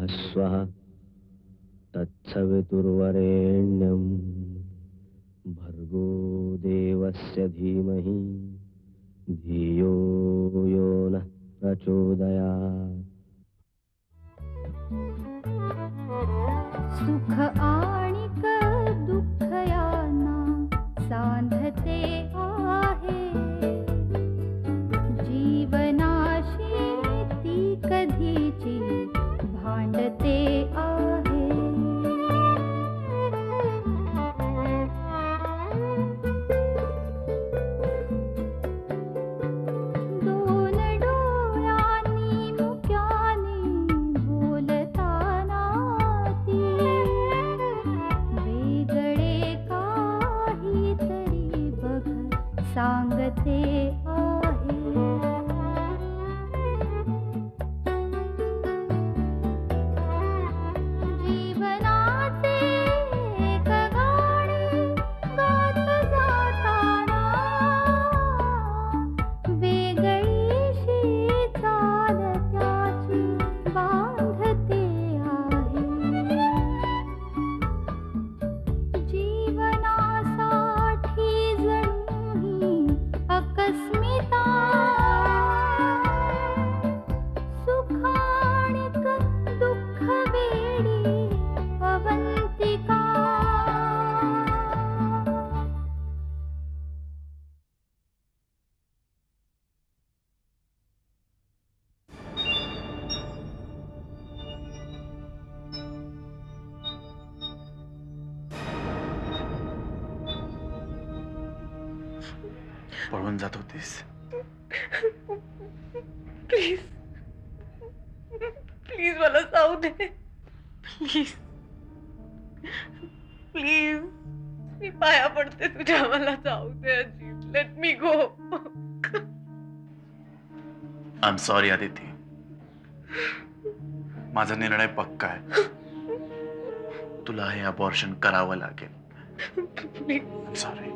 स्वः तत्सवितुर्वरेण्यं भर्गो देवस्य धीमहि धियो यो नः प्रचोदयात्. सुख आणिक दुःख यांना सांधते आहे. जीवनाशी ती कधीची भांडते आहे. दोन डोळ्यांनी मुक्याने बोलताना ती वेगळे काहीतरी बघ सांगते आहे. जीवनाचे एक गाणे गात जाताना वेगळीशी चाल त्याची बांधते आहे. जीवनासाठी जणू ही अकस्मिता सुखाणिक दुःख वेडी अवंतिका. पळून जात होतीस. प्लीज प्लीज मला जाऊ दे. प्लीज प्लीज मी पाया पडते तुझ्या, मला जाऊ दे. Ajit, let me go. I am sorry Aditi, माझा निर्णय पक्का आहे. तुला हे अबॉर्शन करावं लागेल. Please sorry.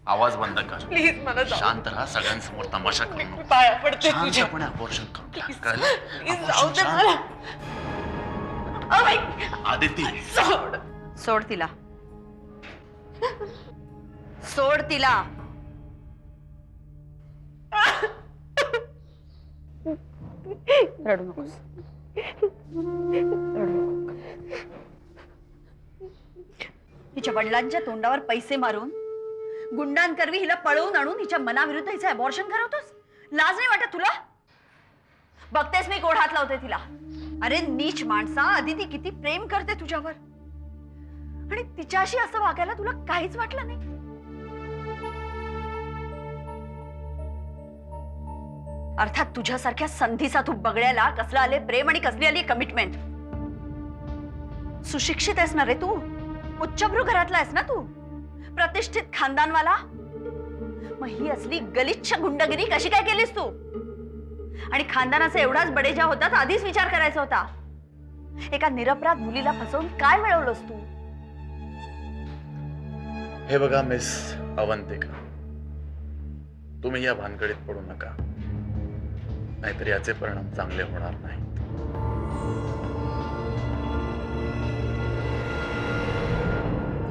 आवाज बंद कर. प्लीज मला जाऊ शांत राहा. सगळ्यांसमोर तमाशा करू मी नको. पाया पडते तुझ्या. शांतपणे अबॉर्शन करून टाक. कळलं? प्लीज Abortion जाऊ दे शांत. मला. अय, आदिती, सोड. सोड तिला. सोड तिला. रडू नकोस. रडू नको. हिच्या वडिलांच्या तोंडावर पैसे मारून गुंडांकरवी हिला पळवून आणून हिच्या मनाविरुद्ध हिचं अबॉर्शन करवतोस. लाज नाही वाटत तुला? बघतेस मी कोण हात लावते तिला. अरे नीच माणसा, आधी ती किती प्रेम करते तुझ्यावर आणि तिच्याशी असं वागायला तुला काहीच वाटलं नाही. अर्थात तुझ्यासारख्या संधीचा तू बगड्याला कसलं आले प्रेम आणि कसली आली कमिटमेंट. सुशिक्षित आहेस ना रे तू, उच्चभ्रू घरातला आहेस ना तू, प्रतिष्ठित खानदानवाला. मग ही असली गलिच्छ गुंडगिरी कशी काय केलीस तू? आणि खानदानाचा एवढाच बडेजा होता तर आधीच विचार करायचा होता. एका निरपराध मुलीला फसवून काय मिळवलंस तू? हे बघा मिस अवंतिका, तुम्ही या भानगडीत पडू नका, नाहीतर याचे परिणाम चांगले होणार नाहीत.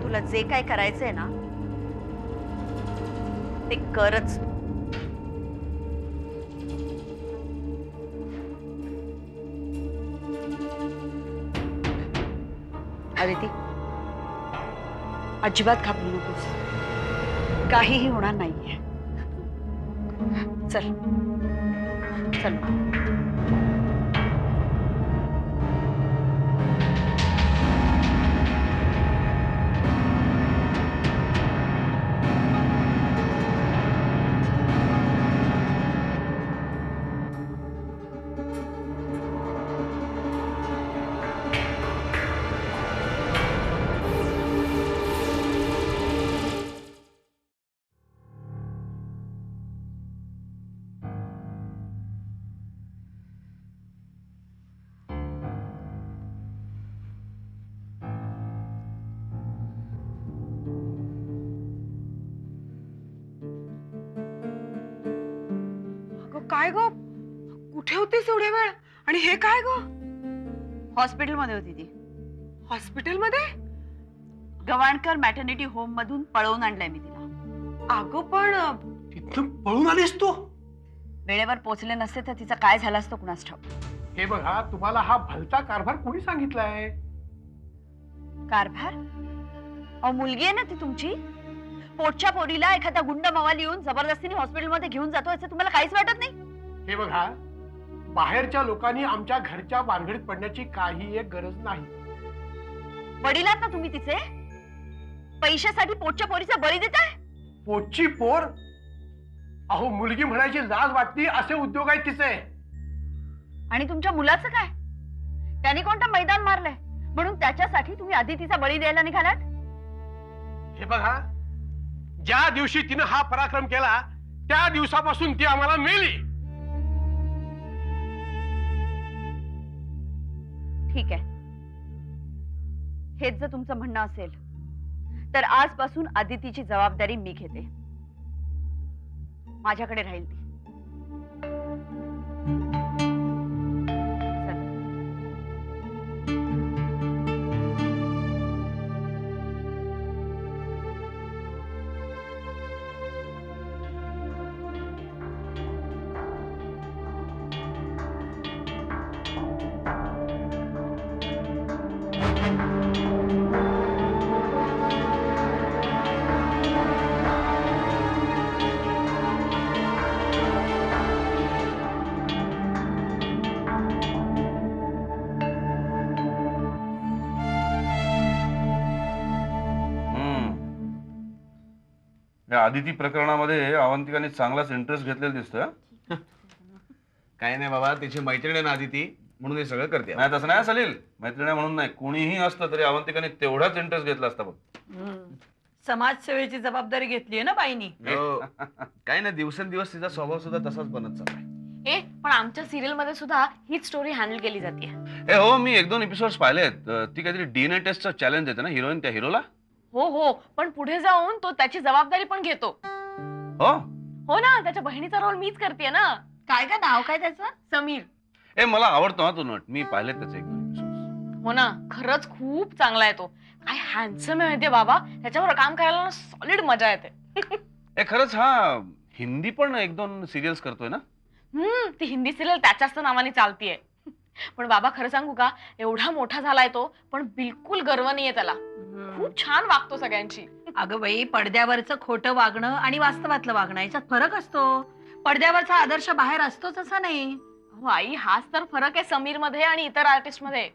तुला जे काय करायचंय ना ते करच. आदिती, अजिबात घाबरू नकोस. काहीही होणार नाहीये. चल चल. काय ग कुठे होतीस एवढ्या वेळ आणि हे काय ग हॉस्पिटलमध्ये होती ती. हॉस्पिटलमध्ये गवाणकर मॅटर्निटी होम मधून पळवून आणलंय मी तिला. अगं पण तिथून पळून आलीस तू? वेळेवर पोहोचले नसते तर तिचा काय झाला असतो कुणास ठाऊक. हे बघा, तुम्हाला हा भलता कारभार कोणी सांगितलाय? कारभार? अहो मुलगी आहे ना ती तुमची. पोटच्या पोरीला एखादा गुंड मवाली येऊन जबरदस्तीने हॉस्पिटलमध्ये घेऊन जातो याचं तुम्हाला काहीच वाटत नाही? हे बघा, बाहेरच्या लोकांनी आमच्या घरच्या भानगडीत पडण्याची काही एक गरज नाही. वडिलात ना तुम्ही तिचे. पैशासाठी पोटच्या पोरीचा बळी देताय. पोटची पोर? अहो मुलगी म्हणायची लाज वाटती असे उद्योग आहेत तिचे. आणि तुमच्या मुलाचं काय? त्याने कोणतं मैदान मारलंय म्हणून त्याच्यासाठी तुम्ही आधी तिचा बळी द्यायला निघालात? हे बघा, ज्या दिवशी तिनं हा पराक्रम केला त्या दिवसापासून ती आम्हाला मेली. ठीक आहे, हेच जर तुमचं म्हणणं असेल तर आजपासून आदितीची जबाबदारी मी घेते. माझ्याकडे राहील ती. चल. या आदिती प्रकरणामध्ये अवंतिकाने चांगलाच इंटरेस्ट घेतलेला दिसतोय. काय नाही बाबा, तिची मैत्रीण आहे ना आदिती, म्हणून हे सगळं करते. नाही तसं नाही सलील, मैत्रिणी म्हणून नाही, कोणीही असतं तरी अवंतिकाने तेवढाच इंटरेस्ट घेतला असता बघ. समाजसेवेची जबाबदारी घेतलीये ना बाईनी. हो. काय ना, दिवसेंदिवस तिचा स्वभाव सुद्धा तसाच बनत चाललाय. पण आमच्या सिरियल मध्ये सुद्धा हीच स्टोरी हँडल केली जाते. ए हो, मी 1-2 एपिसोड पाहिलेत. ती काहीतरी DNA टेस्टचा चॅलेंज देते ना हिरोईन त्या हिरोला. हो, पण पुढे जाऊन तो त्याची जबाबदारी पण घेतो. हो ना, त्याच्या बहिणीचा रोल मीच करते ना. काय का नाव काय त्याचं? समीर. ए मला आवडतो हा तो नट, मी पाहिलेत त्याचे 1-2 एपिसोड. हो ना, खरंच खूप चांगला आहे तो. काय हँडसम आहे माहितीये बाबा, त्याच्यावर काम करायला सॉलिड मजा येते. ए खरंच हा हिंदी पण 1-2 सिरियल्स करतोय ना? ती हिंदी सिरियल त्याच्याच नावाने चालतीये. पण बाबा खरं सांगू का, एवढा मोठा झालाय तो, पण बिलकुल गर्व नाहीये त्याला. खूप छान वागतो सगळ्यांची. अगं बाई, पडद्यावरचं खोटं वागणं आणि वास्तवातलं वागणं याच्यात फरक असतो. पडद्यावरचा आदर्श बाहेर असतोच असं नाही. हो आई, हाच तर फरक आहे समीर मध्ये आणि इतर आर्टिस्ट मध्ये.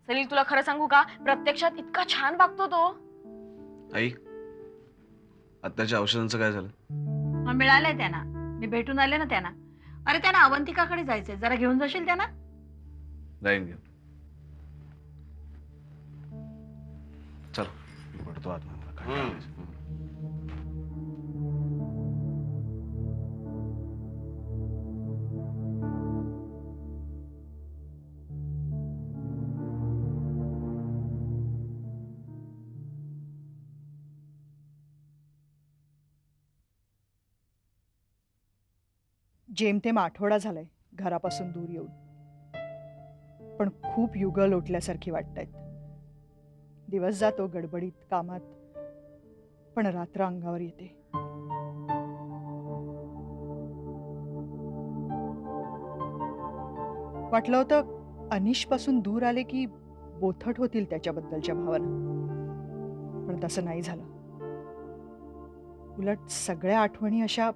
सलील तुला खरं सांगू का, प्रत्यक्षात इतका छान वागतो तो. आई, आत्ताच्या औषधांचं काय झालं? मिळालंय त्यांना, मी भेटून आले ना त्यांना. अरे त्यांना अवंतिकाकडे जायचंय, जरा घेऊन जाशील त्यांना? जाईन घेऊन. चल, मी पडतो आत. मला काय करायचं. जेमतेम आठवडा झालाय घरापासून दूर येऊन, पण खूप युगं लोटल्यासारखी वाटतायत. दिवस जातो गडबडीत कामात, पण रात्र अंगावर येते. वाटलं होतं अनिश पासून दूर आले की बोथट होतील त्याच्याबद्दलच्या भावना, पण तसं नाही झालं. उलट सगळ्या आठवणी अशा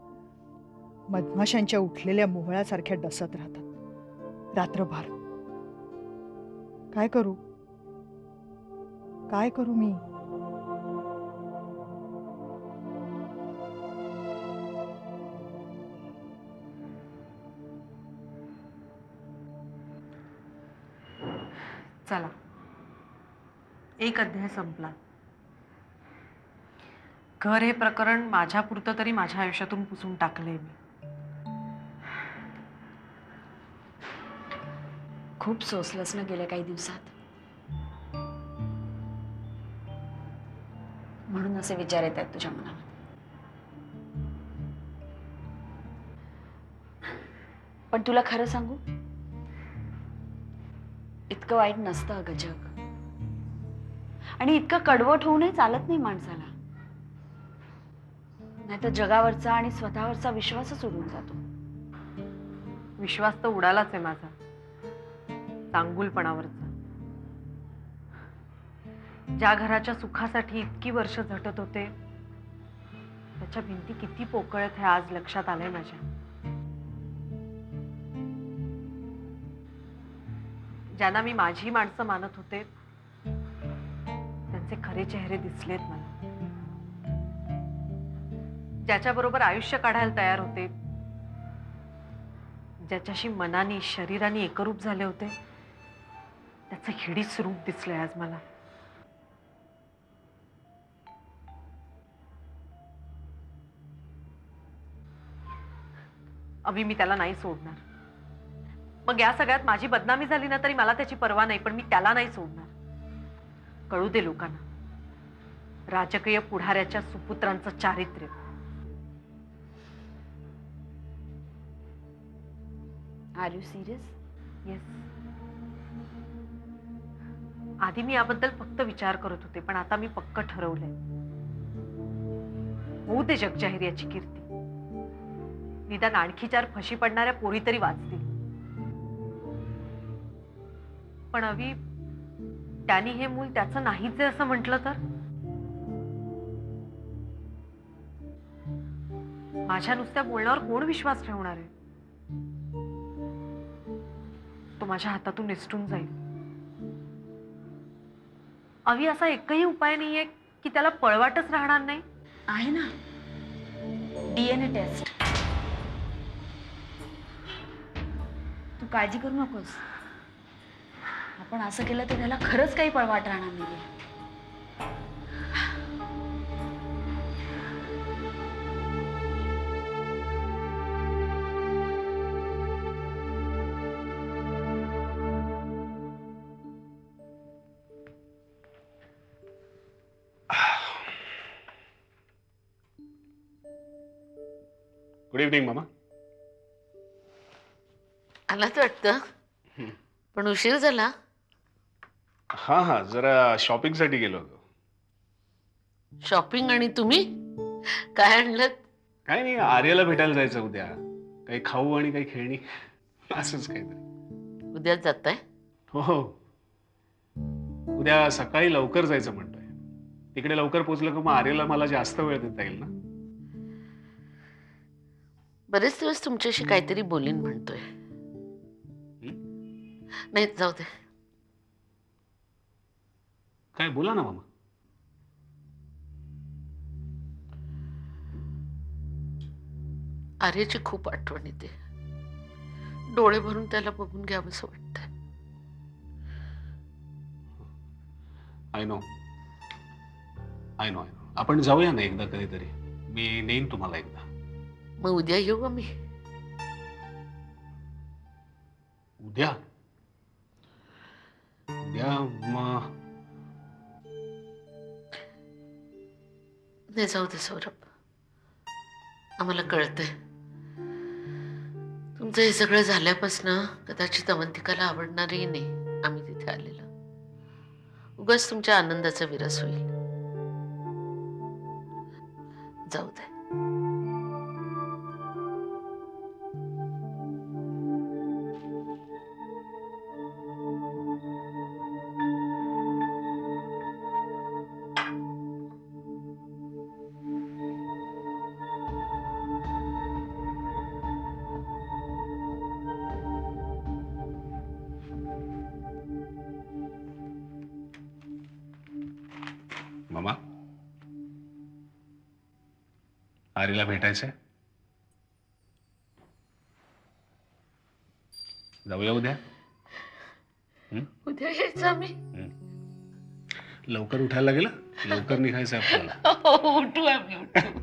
मधमाशांच्या उठलेल्या मोहळासारख्या डसत राहतात रात्रभर. काय करू मी? चला, एक अध्याय संपला. घर हे प्रकरण माझ्यापुरतं तरी माझ्या आयुष्यातून पुसून टाकलंय मी. खूप सोसलंस ना गेल्या काही दिवसात, म्हणून असे विचार येत आहेत तुझ्या मनात. पण तुला खरं सांगू, इतकं वाईट नसतं अगं जग. आणि इतकं कडवट होऊनही चालत नाही माणसाला. नाहीतर जगावरचा आणि स्वतःवरचा विश्वासच उडून जातो. विश्वास तर उडालाच आहे माझा, चांगुलपणावरचा. ज्या घराच्या सुखासाठी इतकी वर्ष झटत होते, त्याच्या भिंती किती पोकळ आहेत हे आज लक्षात आलंय माझ्या. ज्यांना मी माझी माणसं मानत होते, त्यांचे खरे चेहरे दिसलेत मला. ज्याच्याबरोबर आयुष्य काढायला तयार होते, ज्याच्याशी मनाने शरीराने एकरूप झाले होते, त्याचं हिडीच रूप दिसलंय आज मला. अभि, मी त्याला नाही सोडणार. मग या सगळ्यात माझी बदनामी झाली ना तरी मला त्याची पर्वा नाही, पण मी त्याला नाही सोडणार. कळू दे लोकांना राजकीय पुढाऱ्याच्या सुपुत्रांचं चारित्र्य. Are you serious? येस. आधी मी याबद्दल फक्त विचार करत होते, पण आता मी पक्क ठरवलंय. होऊ दे जगजाहीर याची कीर्ती. निदान आणखी 4 फशी पडणाऱ्या पोरी तरी वाचतील. पण अवी, त्यांनी हे मूल त्याचं नाहीच आहे असं म्हटलं तर? माझ्या नुसत्या बोलण्यावर कोण विश्वास ठेवणार आहे? तो माझ्या हातातून निसटून जाईल. अवी, असा एकही उपाय नाहीये की त्याला पळवाटच राहणार नाही? आहे ना, DNA टेस्ट. तू काळजी करू नकोस. आपण असं केलं तर त्याला खरंच काही पळवाट राहणार नाही. गुड इव्हनिंग मामा. आलाच वाटतं, पण उशीर झाला. हा हा, जरा शॉपिंगसाठी गेलो होतो. शॉपिंग? आणि तुम्ही काय आणलं? काय नाही, आर्याला भेटायला जायचं उद्या. काही खाऊ आणि काही खेळणी, असंच काहीतरी. उद्याच जाताय? हो हो, उद्या सकाळी लवकर जायचं म्हणतोय. तिकडे लवकर पोहोचलं की मग आर्याला मला जास्त वेळ देता येईल ना. बरेच दिवस तुमच्याशी काहीतरी बोलीन म्हणतोय. नाही, जाऊ दे. काय, बोला ना मामा. आर्याची खूप आठवण येते. डोळे भरून त्याला बघून घ्यावंसं वाटतंय. I know I know I know. आपण जाऊया ना एकदा कधीतरी. मी नेईन तुम्हाला एकदा. मग उद्या येऊ आम्ही. उद्या? उद्या मग नाही, जाऊ दे सौरभ. आम्हाला कळतंय तुमचं हे सगळं झाल्यापासनं कदाचित अवंतिकाला आवडणारही नाही आम्ही तिथे आलेलो. उगाच तुमच्या आनंदाचा विरस होईल. जाऊ दे. मामा, आर्याला भेटायचंय. जाऊया उद्या. उद्या यायचं आम्ही. लवकर उठायला लागेल. लवकर निघायचं आपल्याला. हो, उठू आम्ही, उठू.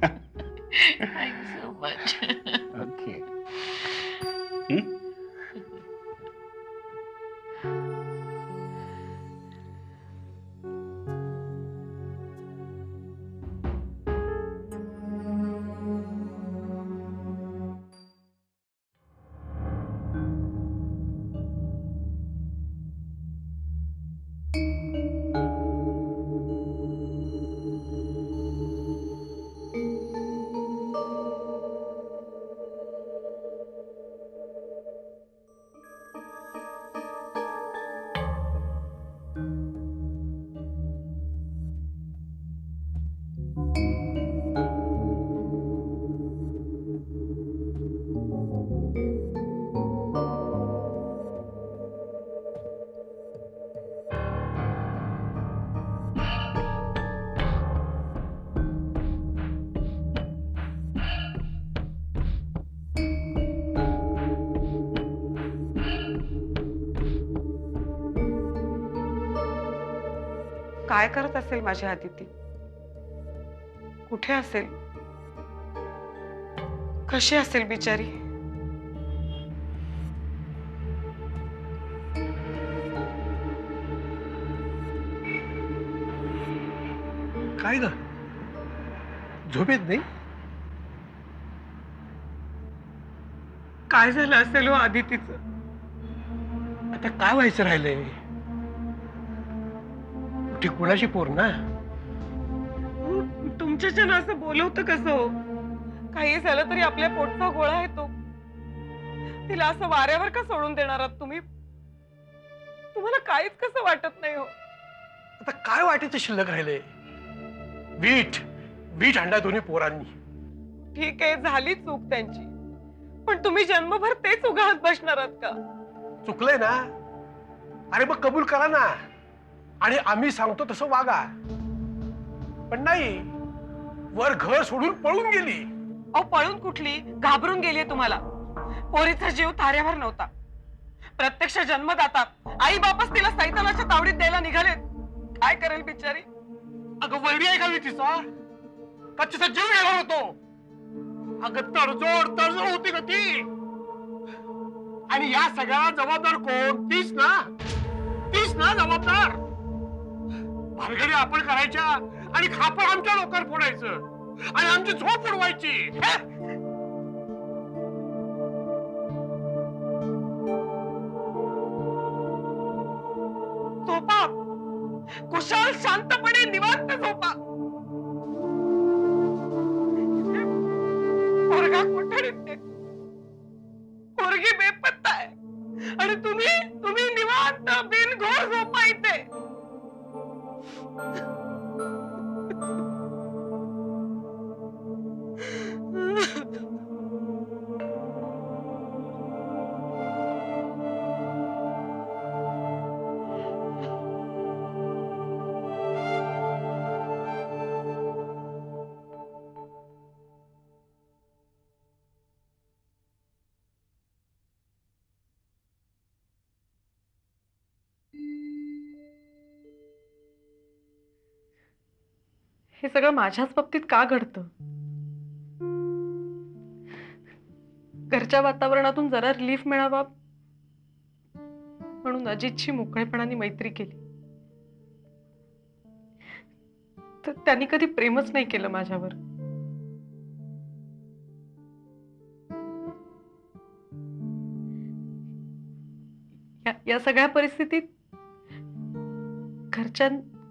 Thank you so much. ओके. काय करत असेल माझी अदिती? कुठे असेल? कशी असेल बिचारी? काय ग झोपेत नाही? काय झालं असेल हो अदितीचं? आता काय व्हायचं राहिलंय? ती कुणाची पोर ना? तुमच्याच्यानं असं बोलवतं कसं हो? काही झालं तरी आपल्या पोटचा गोळा आहे तो. तिला असं वाऱ्यावर का सोडून देणार आहात तुम्ही? तुम्हाला काहीच कसं वाटत नाही हो? आता काय वाटायचं शिल्लक राहिलंय? वीट वीट आणला दोन्ही पोरांनी. ठीक आहे, झाली चूक त्यांची, पण तुम्ही जन्मभर तेच उगाळत बसणार आहात का? चुकलंय ना? अरे मग कबूल करा ना आणि आम्ही सांगतो तसं वागा. पण नाही, वर घर सोडून पळून गेली. अहो पळून कुठली, घाबरून गेलीये तुम्हाला. पोरीचा जीव ताऱ्यावर नव्हता. प्रत्यक्ष जन्मदाता आई बापच तिला सैतानाच्या तावडीत द्यायला निघालेत. काय करेल बिचारी? अगं वैरी आहे का मी तिचा? का तिचा जीव गेला होतो? अगं तडजोड होती का ती? आणि या सगळ्याला जबाबदार कोण? तीच ना जबाबदार. भानगडी आपण करायच्या आणि खापर आमच्या लोकांवर फोडायचं आणि आमची झोप उडवायची. झोपा, कुशाल शांतपणे निवांत झोपा. पोरगा कोठडीत आहे, पोरगी बेपत्ता आहे आणि तुम्ही निवांत बिनघोर झोपा इथे. हे सगळं माझ्याच बाबतीत का घडतं? घरच्या वातावरणातून जरा रिलीफ मिळावा म्हणून अजितशी मोकळेपणाने मैत्री केली, तर त्यांनी कधी प्रेमच नाही केलं माझ्यावर. या सगळ्या परिस्थितीत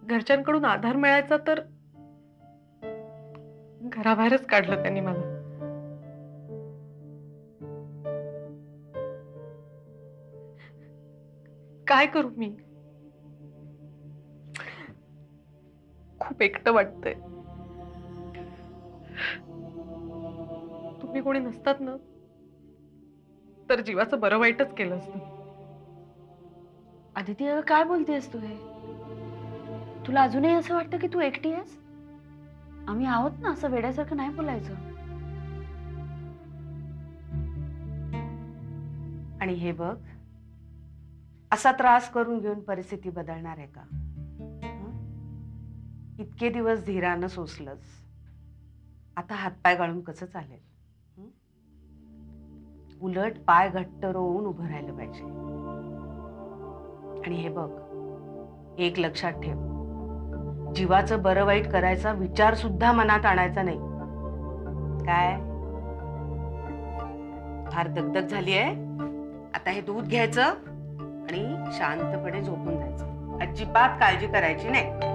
घरच्यांकडून आधार मिळायचा तर घराबाहेरच काढलं त्यांनी मला. काय करू मी? खूप एकटं वाटतंय. तुम्ही कोणी नसतात ना तर जीवाचं बरं वाईटच केलं असतं. अदिती अगं काय बोलतेस तू? हे तुला अजूनही असं वाटतं की तू एकटी आहेस? आम्ही आहोत ना, असं वेड्यासारखं नाही बोलायचं. आणि हे बघ, असा त्रास करून घेऊन परिस्थिती बदलणार आहे का? इतके दिवस धीरानं सोसलंस, आता हातपाय गाळून कसं चालेल? उलट पाय घट्ट रोवून उभं राहिलं पाहिजे. आणि हे बघ, एक लक्षात ठेव, जीवाचं बरं वाईट करायचा विचार सुद्धा मनात आणायचा नाही. काय फार दगदग झाली आहे? आता हे दूध घ्यायचं आणि शांतपणे झोपून जायचं. अजिबात काळजी करायची नाही.